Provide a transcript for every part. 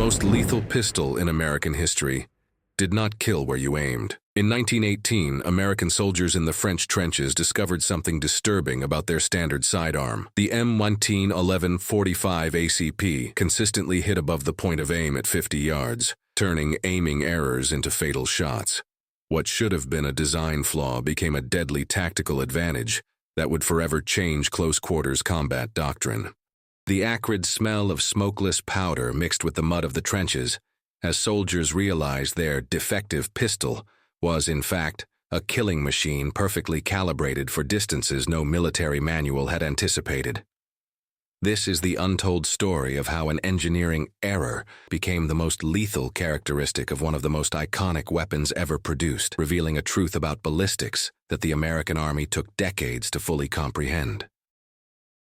most lethal pistol in American history did not kill where you aimed. In 1918, American soldiers in the French trenches discovered something disturbing about their standard sidearm. The M1911 45 ACP consistently hit above the point of aim at 50 yards, turning aiming errors into fatal shots. What should have been a design flaw became a deadly tactical advantage that would forever change close-quarters combat doctrine. The acrid smell of smokeless powder mixed with the mud of the trenches, as soldiers realized their defective pistol was, in fact, a killing machine perfectly calibrated for distances no military manual had anticipated. This is the untold story of how an engineering error became the most lethal characteristic of one of the most iconic weapons ever produced, revealing a truth about ballistics that the American Army took decades to fully comprehend.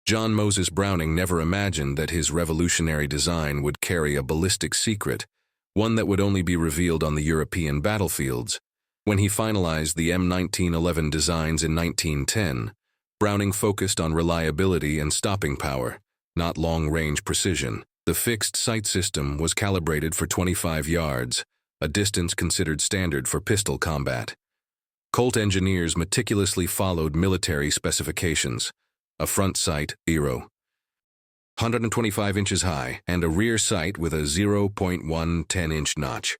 John Moses Browning never imagined that his revolutionary design would carry a ballistic secret, one that would only be revealed on the European battlefields. When he finalized the M1911 designs in 1910, Browning focused on reliability and stopping power, not long-range precision. The fixed sight system was calibrated for 25 yards, a distance considered standard for pistol combat. Colt engineers meticulously followed military specifications: a front sight, 125 inches high, and a rear sight with a 0.110-inch notch.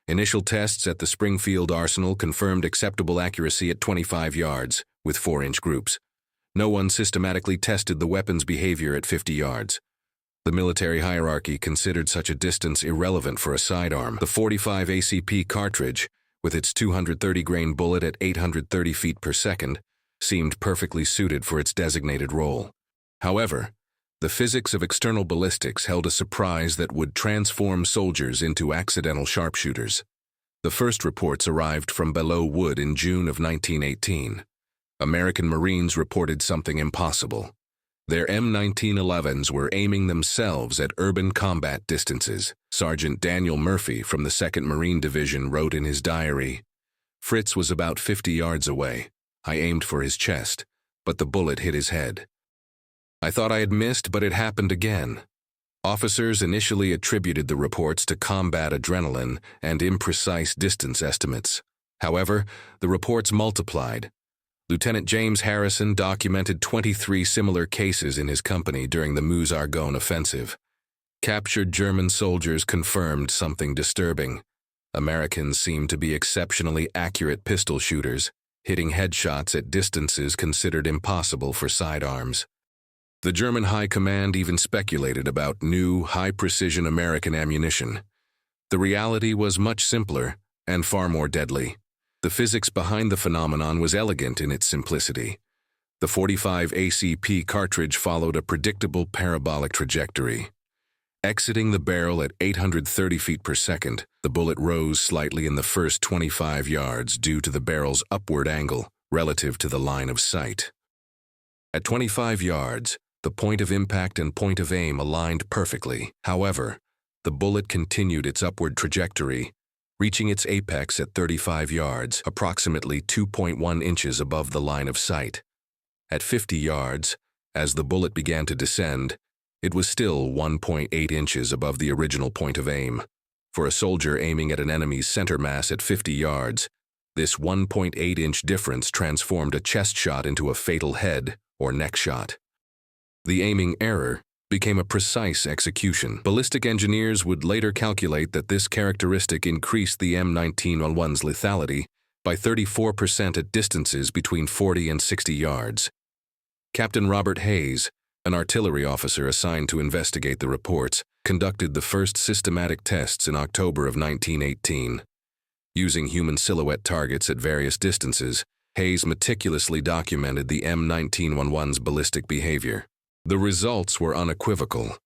Initial tests at the Springfield Arsenal confirmed acceptable accuracy at 25 yards, with 4-inch groups. No one systematically tested the weapon's behavior at 50 yards. The military hierarchy considered such a distance irrelevant for a sidearm. The 45 ACP cartridge, with its 230-grain bullet at 830 feet per second, seemed perfectly suited for its designated role. However, the physics of external ballistics held a surprise that would transform soldiers into accidental sharpshooters. The first reports arrived from Belleau Wood in June of 1918. American Marines reported something impossible. Their M1911s were aiming themselves at urban combat distances. Sergeant Daniel Murphy from the 2nd Marine Division wrote in his diary, "Fritz was about 50 yards away. I aimed for his chest, but the bullet hit his head. I thought I had missed, but it happened again." Officers initially attributed the reports to combat adrenaline and imprecise distance estimates. However, the reports multiplied. Lieutenant James Harrison documented 23 similar cases in his company during the Meuse-Argonne offensive. Captured German soldiers confirmed something disturbing. Americans seemed to be exceptionally accurate pistol shooters, hitting headshots at distances considered impossible for sidearms. The German High Command even speculated about new, high-precision American ammunition. The reality was much simpler and far more deadly. The physics behind the phenomenon was elegant in its simplicity. The 45 ACP cartridge followed a predictable parabolic trajectory. Exiting the barrel at 830 feet per second, the bullet rose slightly in the first 25 yards due to the barrel's upward angle relative to the line of sight. At 25 yards, the point of impact and point of aim aligned perfectly. However, the bullet continued its upward trajectory, reaching its apex at 35 yards, approximately 2.1 inches above the line of sight. At 50 yards, as the bullet began to descend, it was still 1.8 inches above the original point of aim. For a soldier aiming at an enemy's center mass at 50 yards, this 1.8-inch difference transformed a chest shot into a fatal head or neck shot. The aiming error became a precise execution. Ballistic engineers would later calculate that this characteristic increased the M1911's lethality by 34% at distances between 40 and 60 yards. Captain Robert Hayes, an artillery officer assigned to investigate the reports, conducted the first systematic tests in October of 1918. Using human silhouette targets at various distances, Hayes meticulously documented the M1911's ballistic behavior. The results were unequivocal.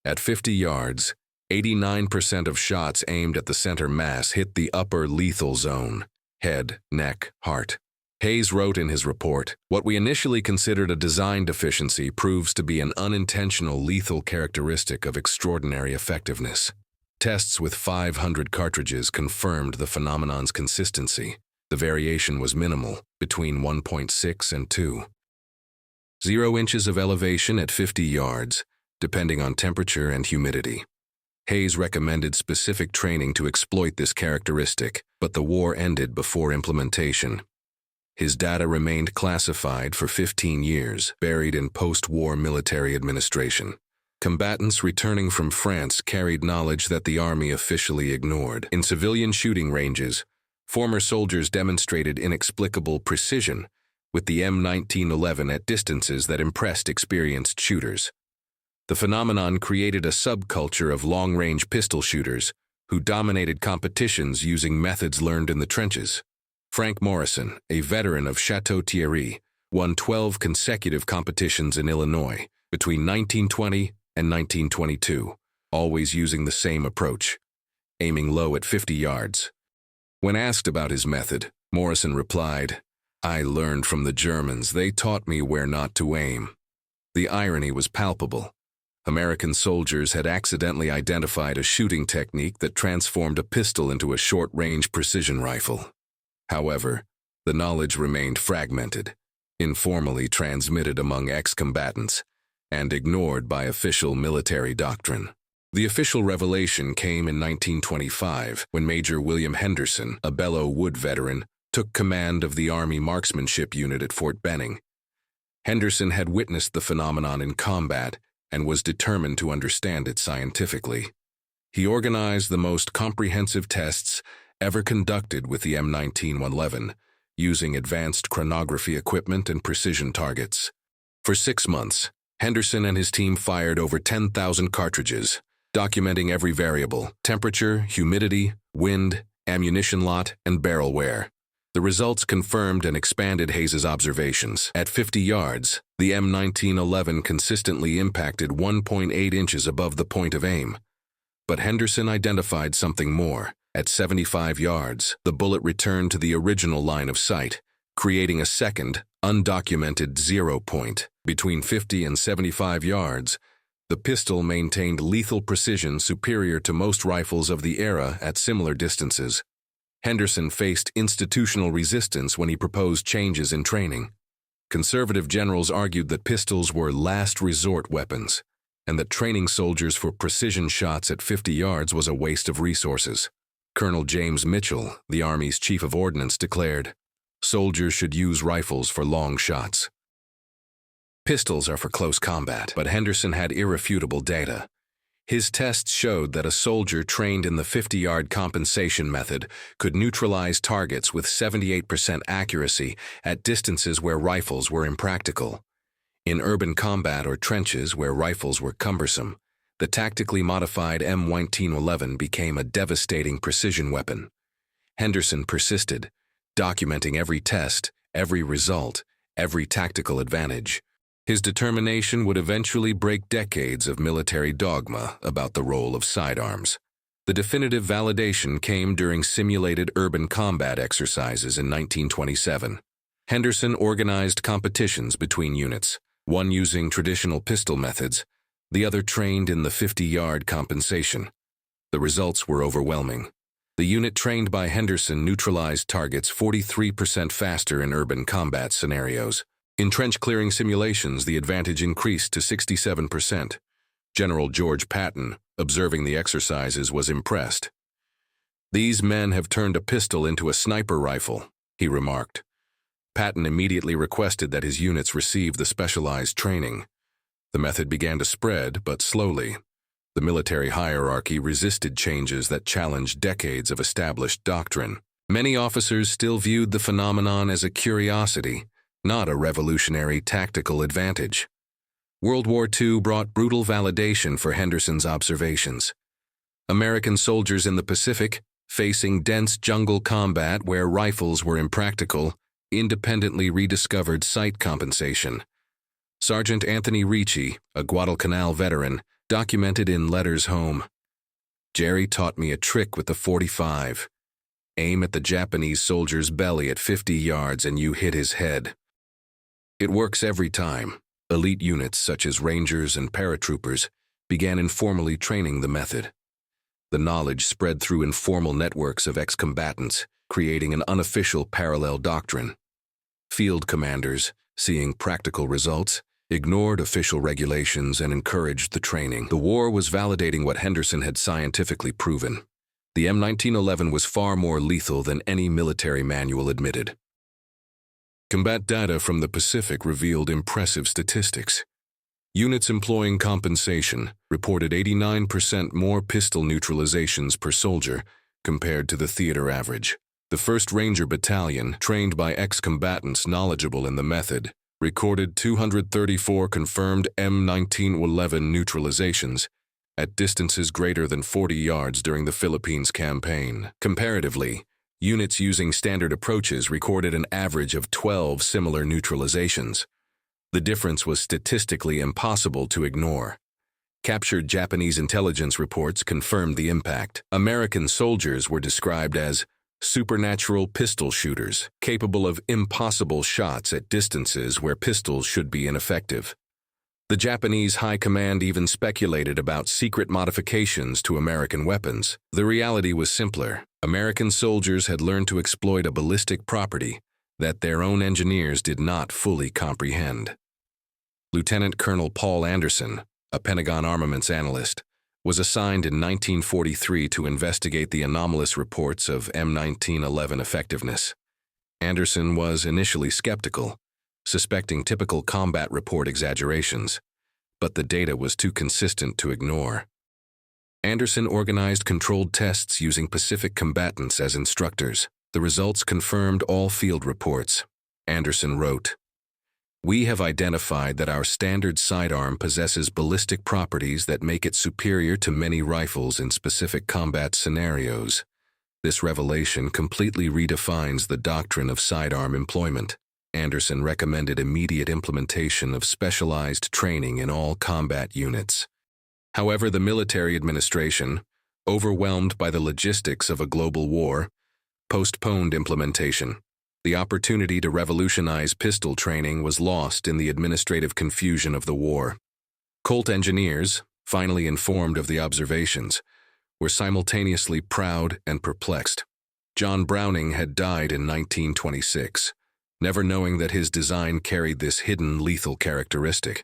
At 50 yards, 89% of shots aimed at the center mass hit the upper lethal zone: head, neck, heart. Hayes wrote in his report, "What we initially considered a design deficiency proves to be an unintentional lethal characteristic of extraordinary effectiveness." Tests with 500 cartridges confirmed the phenomenon's consistency. The variation was minimal, between 1.6 and 2. 0 inches of elevation at 50 yards, depending on temperature and humidity. Hayes recommended specific training to exploit this characteristic, but the war ended before implementation. His data remained classified for 15 years, buried in post-war military administration. Combatants returning from France carried knowledge that the Army officially ignored. In civilian shooting ranges, former soldiers demonstrated inexplicable precision with the M1911 at distances that impressed experienced shooters. The phenomenon created a subculture of long-range pistol shooters who dominated competitions using methods learned in the trenches. Frank Morrison, a veteran of Chateau Thierry, won 12 consecutive competitions in Illinois between 1920 and 1922, always using the same approach, aiming low at 50 yards. When asked about his method, Morrison replied, "I learned from the Germans. They taught me where not to aim." The irony was palpable. American soldiers had accidentally identified a shooting technique that transformed a pistol into a short-range precision rifle. However, the knowledge remained fragmented, informally transmitted among ex-combatants, and ignored by official military doctrine. The official revelation came in 1925 when Major William Henderson, a Belleau Wood veteran, took command of the Army marksmanship unit at Fort Benning. Henderson had witnessed the phenomenon in combat and was determined to understand it scientifically. He organized the most comprehensive tests ever conducted with the M1911, using advanced chronography equipment and precision targets. For 6 months, Henderson and his team fired over 10,000 cartridges, documenting every variable: temperature, humidity, wind, ammunition lot, and barrel wear. The results confirmed and expanded Hayes's observations. At 50 yards, the M1911 consistently impacted 1.8 inches above the point of aim. But Henderson identified something more. At 75 yards, the bullet returned to the original line of sight, creating a second, undocumented 0 point. Between 50 and 75 yards, the pistol maintained lethal precision superior to most rifles of the era at similar distances. Henderson faced institutional resistance when he proposed changes in training. Conservative generals argued that pistols were last resort weapons, and that training soldiers for precision shots at 50 yards was a waste of resources. Colonel James Mitchell, the Army's chief of ordnance, declared, "Soldiers should use rifles for long shots. Pistols are for close combat." But Henderson had irrefutable data. His tests showed that a soldier trained in the 50-yard compensation method could neutralize targets with 78% accuracy at distances where rifles were impractical. In urban combat or trenches where rifles were cumbersome, the tactically modified M1911 became a devastating precision weapon. Henderson persisted, documenting every test, every result, every tactical advantage. His determination would eventually break decades of military dogma about the role of sidearms. The definitive validation came during simulated urban combat exercises in 1927. Henderson organized competitions between units, one using traditional pistol methods, the other trained in the 50-yard compensation. The results were overwhelming. The unit trained by Henderson neutralized targets 43% faster in urban combat scenarios. In trench-clearing simulations, the advantage increased to 67%. General George Patton, observing the exercises, was impressed. "These men have turned a pistol into a sniper rifle," he remarked. Patton immediately requested that his units receive the specialized training. The method began to spread, but slowly. The military hierarchy resisted changes that challenged decades of established doctrine. Many officers still viewed the phenomenon as a curiosity, not a revolutionary tactical advantage. World War II brought brutal validation for Henderson's observations. American soldiers in the Pacific, facing dense jungle combat where rifles were impractical, independently rediscovered sight compensation. Sergeant Anthony Ricci, a Guadalcanal veteran, documented in letters home, "Jerry taught me a trick with the .45. Aim at the Japanese soldier's belly at 50 yards and you hit his head. It works every time." Elite units such as Rangers and paratroopers began informally training the method. The knowledge spread through informal networks of ex-combatants, creating an unofficial parallel doctrine. Field commanders, seeing practical results, ignored official regulations, and encouraged the training. The war was validating what Henderson had scientifically proven. The M1911 was far more lethal than any military manual admitted. Combat data from the Pacific revealed impressive statistics. Units employing compensation reported 89% more pistol neutralizations per soldier compared to the theater average. The 1st Ranger Battalion, trained by ex-combatants knowledgeable in the method, recorded 234 confirmed M1911 neutralizations at distances greater than 40 yards during the Philippines campaign. Comparatively, units using standard approaches recorded an average of 12 similar neutralizations. The difference was statistically impossible to ignore. Captured Japanese intelligence reports confirmed the impact. American soldiers were described as supernatural pistol shooters, capable of impossible shots at distances where pistols should be ineffective. The Japanese high command even speculated about secret modifications to American weapons. The reality was simpler. American soldiers had learned to exploit a ballistic property that their own engineers did not fully comprehend. Lieutenant Colonel Paul Anderson, a Pentagon armaments analyst, was assigned in 1943 to investigate the anomalous reports of M1911 effectiveness. Anderson was initially skeptical, suspecting typical combat report exaggerations, but the data was too consistent to ignore. Anderson organized controlled tests using Pacific combatants as instructors. The results confirmed all field reports. Anderson wrote, "We have identified that our standard sidearm possesses ballistic properties that make it superior to many rifles in specific combat scenarios. This revelation completely redefines the doctrine of sidearm employment." Anderson recommended immediate implementation of specialized training in all combat units. However, the military administration, overwhelmed by the logistics of a global war, postponed implementation. The opportunity to revolutionize pistol training was lost in the administrative confusion of the war. Colt engineers, finally informed of the observations, were simultaneously proud and perplexed. John Browning had died in 1926, never knowing that his design carried this hidden lethal characteristic.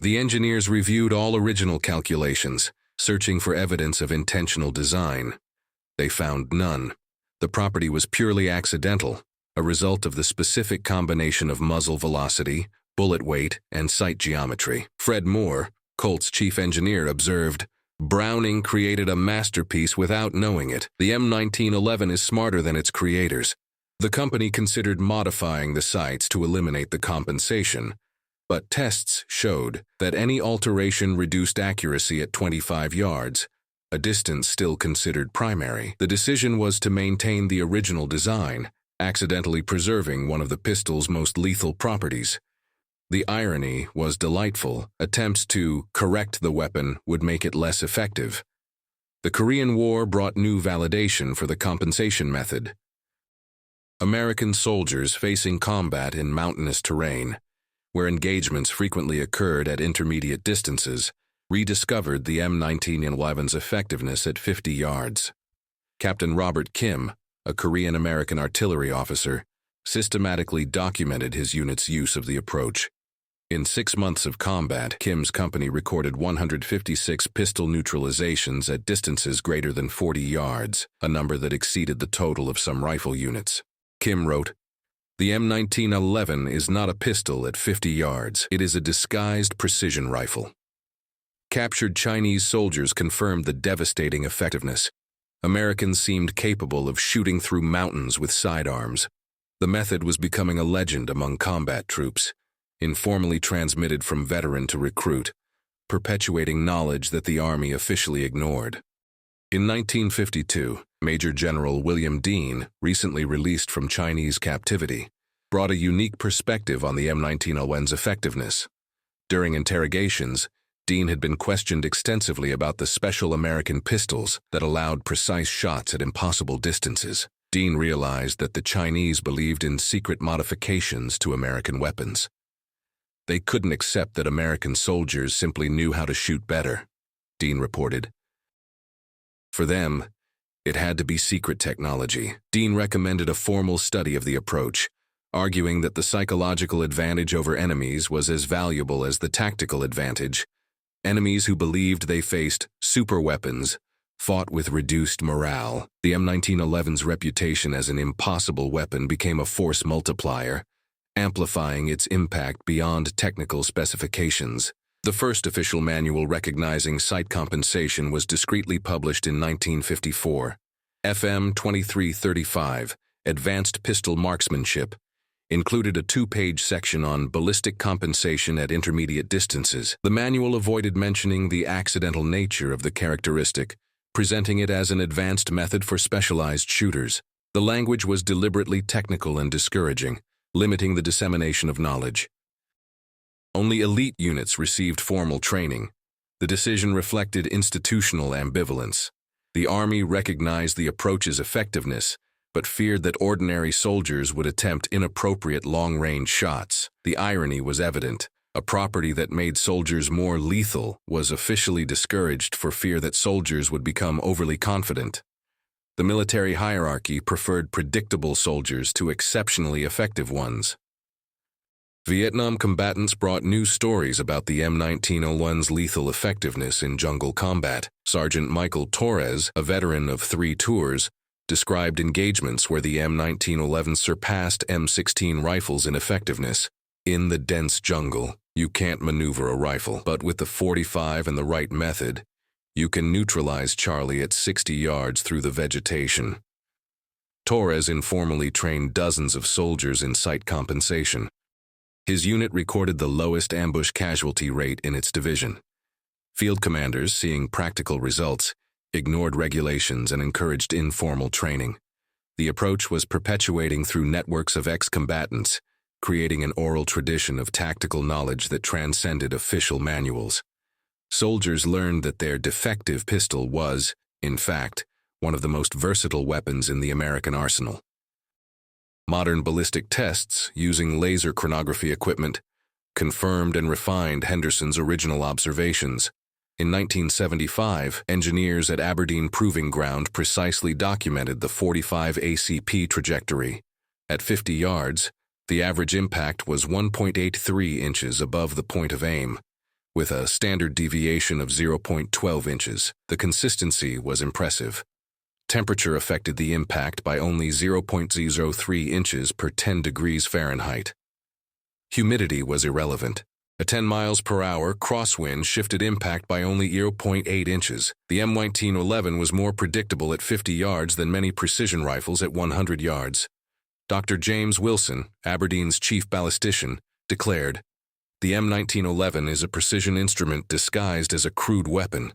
The engineers reviewed all original calculations, searching for evidence of intentional design. They found none. The property was purely accidental, a result of the specific combination of muzzle velocity, bullet weight, and sight geometry. Fred Moore, Colt's chief engineer, observed, "Browning created a masterpiece without knowing it. The M1911 is smarter than its creators." The company considered modifying the sights to eliminate the compensation, but tests showed that any alteration reduced accuracy at 25 yards, a distance still considered primary. The decision was to maintain the original design, accidentally preserving one of the pistol's most lethal properties. The irony was delightful. Attempts to correct the weapon would make it less effective. The Korean War brought new validation for the compensation method. American soldiers facing combat in mountainous terrain, where engagements frequently occurred at intermediate distances, rediscovered the M1911's effectiveness at 50 yards. Captain Robert Kim, a Korean-American artillery officer, systematically documented his unit's use of the approach. In 6 months of combat, Kim's company recorded 156 pistol neutralizations at distances greater than 40 yards, a number that exceeded the total of some rifle units. Kim wrote, "The M1911 is not a pistol at 50 yards. It is a disguised precision rifle." Captured Chinese soldiers confirmed the devastating effectiveness. Americans seemed capable of shooting through mountains with sidearms. The method was becoming a legend among combat troops, informally transmitted from veteran to recruit, perpetuating knowledge that the Army officially ignored. In 1952, Major General William Dean, recently released from Chinese captivity, brought a unique perspective on the M1911's effectiveness. During interrogations, Dean had been questioned extensively about the special American pistols that allowed precise shots at impossible distances. Dean realized that the Chinese believed in secret modifications to American weapons. They couldn't accept that American soldiers simply knew how to shoot better, Dean reported. For them, it had to be secret technology. Dean recommended a formal study of the approach, arguing that the psychological advantage over enemies was as valuable as the tactical advantage. Enemies who believed they faced superweapons fought with reduced morale. The M1911's reputation as an impossible weapon became a force multiplier, amplifying its impact beyond technical specifications. The first official manual recognizing sight compensation was discreetly published in 1954. FM 2335, Advanced Pistol Marksmanship, included a 2-page section on ballistic compensation at intermediate distances. The manual avoided mentioning the accidental nature of the characteristic, presenting it as an advanced method for specialized shooters. The language was deliberately technical and discouraging, limiting the dissemination of knowledge. Only elite units received formal training. The decision reflected institutional ambivalence. The Army recognized the approach's effectiveness, but feared that ordinary soldiers would attempt inappropriate long-range shots. The irony was evident. A property that made soldiers more lethal was officially discouraged for fear that soldiers would become overly confident. The military hierarchy preferred predictable soldiers to exceptionally effective ones. Vietnam combatants brought new stories about the M1901's lethal effectiveness in jungle combat. Sergeant Michael Torres, a veteran of 3 tours, described engagements where the M1911 surpassed M16 rifles in effectiveness. In the dense jungle, you can't maneuver a rifle, but with the 45 and the right method, you can neutralize Charlie at 60 yards through the vegetation. Torres informally trained dozens of soldiers in sight compensation. His unit recorded the lowest ambush casualty rate in its division. Field commanders, seeing practical results, ignored regulations and encouraged informal training. The approach was perpetuating through networks of ex-combatants, creating an oral tradition of tactical knowledge that transcended official manuals. Soldiers learned that their defective pistol was, in fact, one of the most versatile weapons in the American arsenal. Modern ballistic tests, using laser chronography equipment, confirmed and refined Henderson's original observations. In 1975, engineers at Aberdeen Proving Ground precisely documented the 45 ACP trajectory. At 50 yards, the average impact was 1.83 inches above the point of aim, with a standard deviation of 0.12 inches. The consistency was impressive. Temperature affected the impact by only 0.03 inches per 10 degrees Fahrenheit. Humidity was irrelevant. A 10 miles per hour crosswind shifted impact by only 0.8 inches. The M1911 was more predictable at 50 yards than many precision rifles at 100 yards. Dr. James Wilson, Aberdeen's chief ballistician, declared, "The M1911 is a precision instrument disguised as a crude weapon."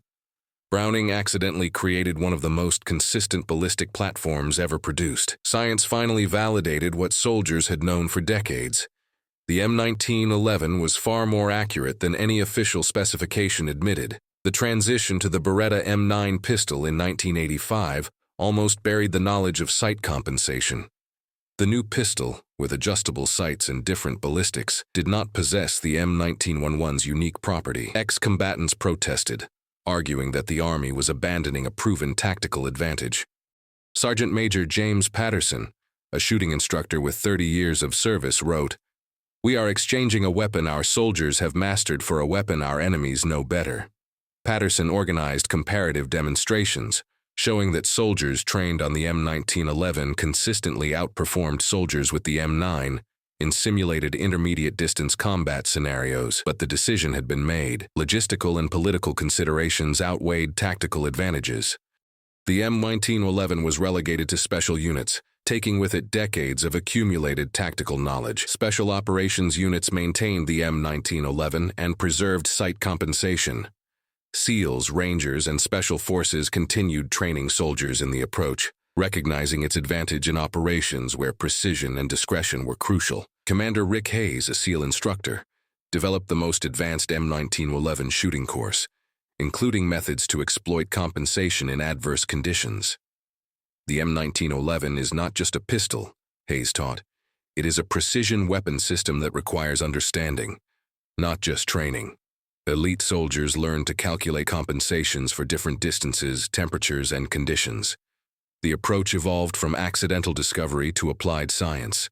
Browning accidentally created one of the most consistent ballistic platforms ever produced. Science finally validated what soldiers had known for decades. The M1911 was far more accurate than any official specification admitted. The transition to the Beretta M9 pistol in 1985 almost buried the knowledge of sight compensation. The new pistol, with adjustable sights and different ballistics, did not possess the M1911's unique property. Ex-combatants protested, arguing that the Army was abandoning a proven tactical advantage. Sergeant Major James Patterson, a shooting instructor with 30 years of service, wrote, "We are exchanging a weapon our soldiers have mastered for a weapon our enemies know better." Patterson organized comparative demonstrations, showing that soldiers trained on the M1911 consistently outperformed soldiers with the M9 in simulated intermediate-distance combat scenarios. But the decision had been made. Logistical and political considerations outweighed tactical advantages. The M1911 was relegated to special units, taking with it decades of accumulated tactical knowledge. Special operations units maintained the M1911 and preserved sight compensation. SEALs, Rangers, and Special Forces continued training soldiers in the approach, recognizing its advantage in operations where precision and discretion were crucial. Commander Rick Hayes, a SEAL instructor, developed the most advanced M1911 shooting course, including methods to exploit compensation in adverse conditions. The M1911 is not just a pistol, Hayes taught. It is a precision weapon system that requires understanding, not just training. Elite soldiers learned to calculate compensations for different distances, temperatures, and conditions. The approach evolved from accidental discovery to applied science.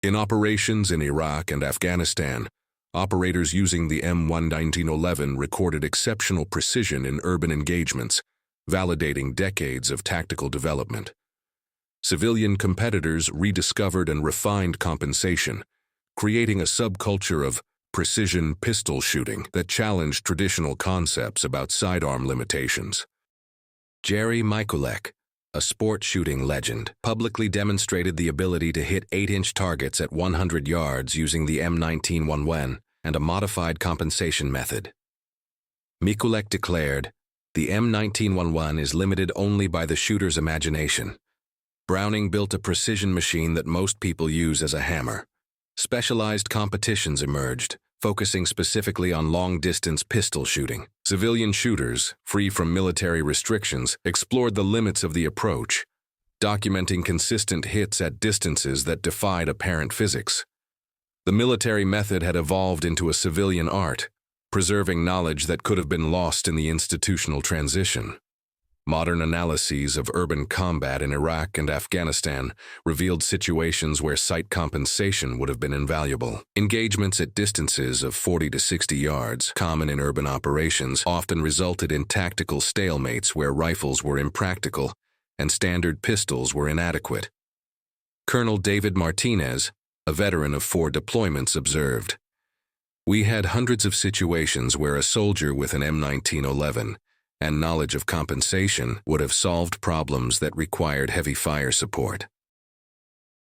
In operations in Iraq and Afghanistan, operators using the M1911 recorded exceptional precision in urban engagements, validating decades of tactical development. Civilian competitors rediscovered and refined compensation, creating a subculture of precision pistol shooting that challenged traditional concepts about sidearm limitations. Jerry Mikulek, a sport shooting legend, publicly demonstrated the ability to hit 8-inch targets at 100 yards using the M1911 and a modified compensation method. Mikulek declared, "The M1911 is limited only by the shooter's imagination. Browning built a precision machine that most people use as a hammer." Specialized competitions emerged, focusing specifically on long-distance pistol shooting. Civilian shooters, free from military restrictions, explored the limits of the approach, documenting consistent hits at distances that defied apparent physics. The military method had evolved into a civilian art, preserving knowledge that could have been lost in the institutional transition. Modern analyses of urban combat in Iraq and Afghanistan revealed situations where sight compensation would have been invaluable. Engagements at distances of 40 to 60 yards, common in urban operations, often resulted in tactical stalemates where rifles were impractical and standard pistols were inadequate. Colonel David Martinez, a veteran of 4 deployments, observed, "We had hundreds of situations where a soldier with an M1911 and knowledge of compensation would have solved problems that required heavy fire support."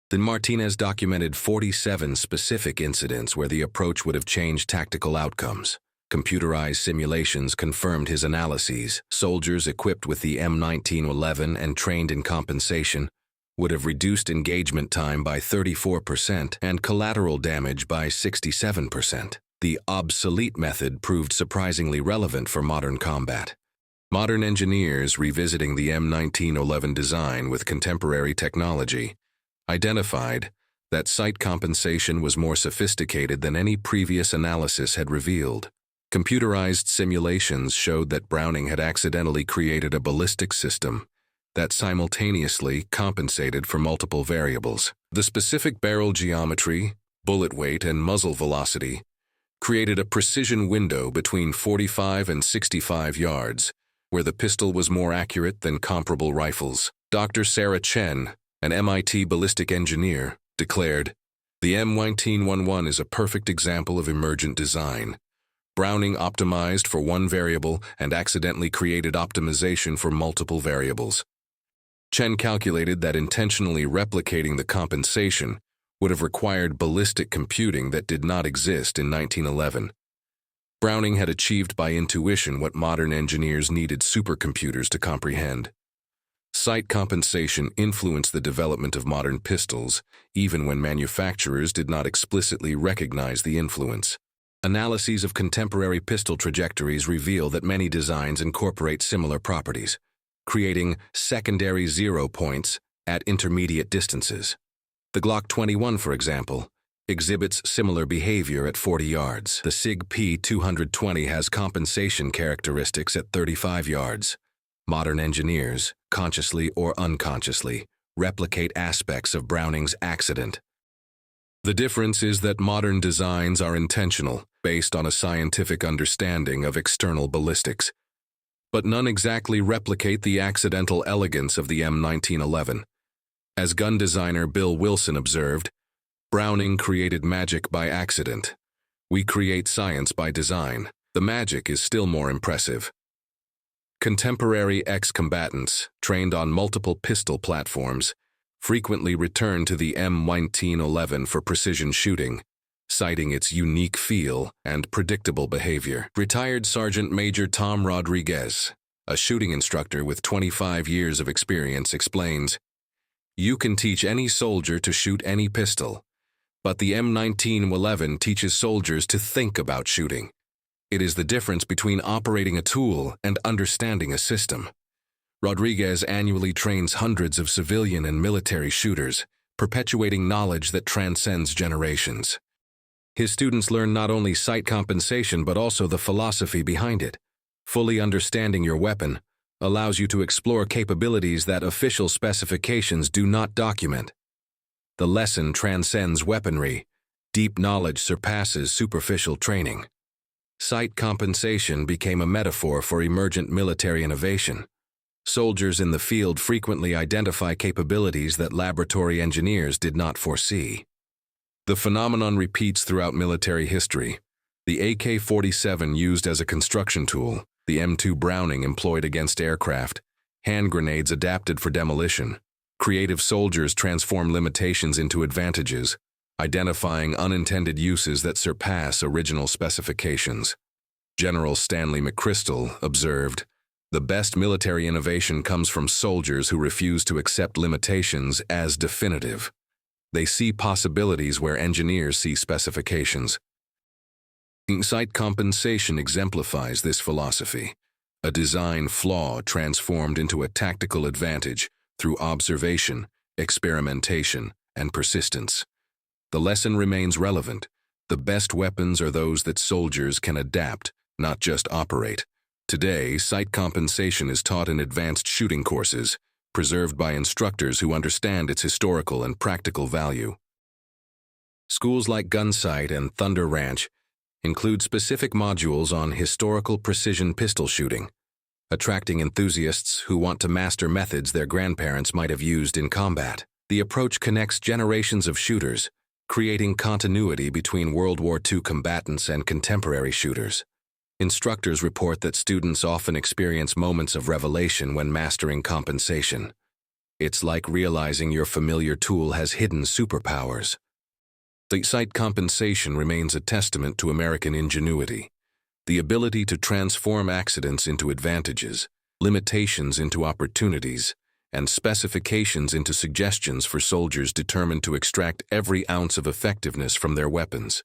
Then Martinez documented 47 specific incidents where the approach would have changed tactical outcomes. Computerized simulations confirmed his analyses. Soldiers equipped with the M1911 and trained in compensation would have reduced engagement time by 34% and collateral damage by 67%. The obsolete method proved surprisingly relevant for modern combat. Modern engineers revisiting the M1911 design with contemporary technology identified that sight compensation was more sophisticated than any previous analysis had revealed. Computerized simulations showed that Browning had accidentally created a ballistic system that simultaneously compensated for multiple variables. The specific barrel geometry, bullet weight, and muzzle velocity created a precision window between 45 and 65 yards, where the pistol was more accurate than comparable rifles. Dr. Sarah Chen, an MIT ballistic engineer, declared, "The M1911 is a perfect example of emergent design. Browning optimized for one variable and accidentally created optimization for multiple variables." Chen calculated that intentionally replicating the compensation would have required ballistic computing that did not exist in 1911. Browning had achieved by intuition what modern engineers needed supercomputers to comprehend. Sight compensation influenced the development of modern pistols, even when manufacturers did not explicitly recognize the influence. Analyses of contemporary pistol trajectories reveal that many designs incorporate similar properties, creating secondary zero points at intermediate distances. The Glock 21, for example, exhibits similar behavior at 40 yards. The SIG P220 has compensation characteristics at 35 yards. Modern engineers, consciously or unconsciously, replicate aspects of Browning's accident. The difference is that modern designs are intentional, based on a scientific understanding of external ballistics. But none exactly replicate the accidental elegance of the M1911. As gun designer Bill Wilson observed, "Browning created magic by accident. We create science by design. The magic is still more impressive." Contemporary ex-combatants, trained on multiple pistol platforms, frequently return to the M1911 for precision shooting, citing its unique feel and predictable behavior. Retired Sergeant Major Tom Rodriguez, a shooting instructor with 25 years of experience, explains, "You can teach any soldier to shoot any pistol, but the M1911 teaches soldiers to think about shooting. It is the difference between operating a tool and understanding a system." Rodriguez annually trains hundreds of civilian and military shooters, perpetuating knowledge that transcends generations. His students learn not only sight compensation but also the philosophy behind it. Fully understanding your weapon allows you to explore capabilities that official specifications do not document. The lesson transcends weaponry. Deep knowledge surpasses superficial training. Sight compensation became a metaphor for emergent military innovation. Soldiers in the field frequently identify capabilities that laboratory engineers did not foresee. The phenomenon repeats throughout military history. The AK-47 used as a construction tool, the M2 Browning employed against aircraft, hand grenades adapted for demolition. Creative soldiers transform limitations into advantages, identifying unintended uses that surpass original specifications. General Stanley McChrystal observed, "The best military innovation comes from soldiers who refuse to accept limitations as definitive. They see possibilities where engineers see specifications." Sight compensation exemplifies this philosophy, a design flaw transformed into a tactical advantage through observation, experimentation, and persistence. The lesson remains relevant. The best weapons are those that soldiers can adapt, not just operate. Today, sight compensation is taught in advanced shooting courses, preserved by instructors who understand its historical and practical value. Schools like Gunsight and Thunder Ranch include specific modules on historical precision pistol shooting, attracting enthusiasts who want to master methods their grandparents might have used in combat. The approach connects generations of shooters, creating continuity between World War II combatants and contemporary shooters. Instructors report that students often experience moments of revelation when mastering compensation. It's like realizing your familiar tool has hidden superpowers. The sight compensation remains a testament to American ingenuity, the ability to transform accidents into advantages, limitations into opportunities, and specifications into suggestions for soldiers determined to extract every ounce of effectiveness from their weapons.